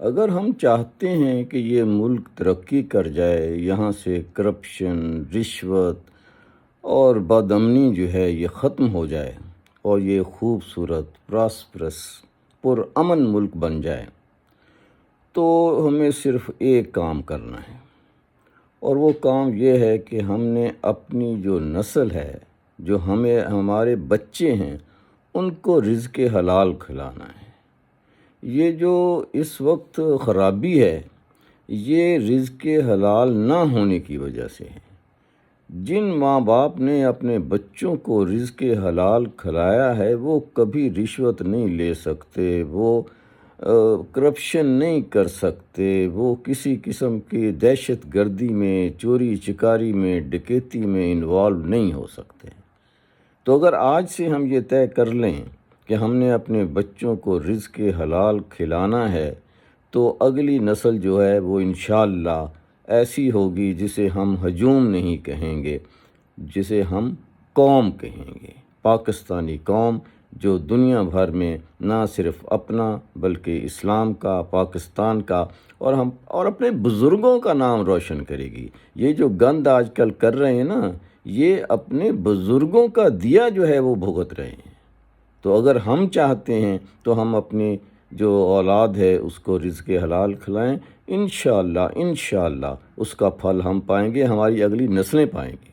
اگر ہم چاہتے ہیں کہ یہ ملک ترقی کر جائے، یہاں سے کرپشن، رشوت اور بد امنی جو ہے یہ ختم ہو جائے اور یہ خوبصورت، پراسپرس، پرامن ملک بن جائے، تو ہمیں صرف ایک کام کرنا ہے، اور وہ کام یہ ہے کہ ہم نے اپنی جو نسل ہے، جو ہمارے بچے ہیں، ان کو رزق حلال کھلانا ہے۔ یہ جو اس وقت خرابی ہے، یہ رزق حلال نہ ہونے کی وجہ سے ہے۔ جن ماں باپ نے اپنے بچوں کو رزق حلال کھلایا ہے، وہ کبھی رشوت نہیں لے سکتے، وہ کرپشن نہیں کر سکتے، وہ کسی قسم کی دہشت گردی میں، چوری چکاری میں، ڈکیتی میں انوالو نہیں ہو سکتے۔ تو اگر آج سے ہم یہ طے کر لیں کہ ہم نے اپنے بچوں کو رزق حلال کھلانا ہے، تو اگلی نسل جو ہے وہ انشاءاللہ ایسی ہوگی جسے ہم ہجوم نہیں کہیں گے، جسے ہم قوم کہیں گے، پاکستانی قوم، جو دنیا بھر میں نہ صرف اپنا بلکہ اسلام کا، پاکستان کا اور اپنے بزرگوں کا نام روشن کرے گی۔ یہ جو گند آج کل کر رہے ہیں نا، یہ اپنے بزرگوں کا دیا جو ہے وہ بھگت رہے ہیں۔ تو اگر ہم چاہتے ہیں تو ہم اپنی جو اولاد ہے اس کو رزق حلال کھلائیں، انشاءاللہ اس کا پھل ہم پائیں گے، ہماری اگلی نسلیں پائیں گی۔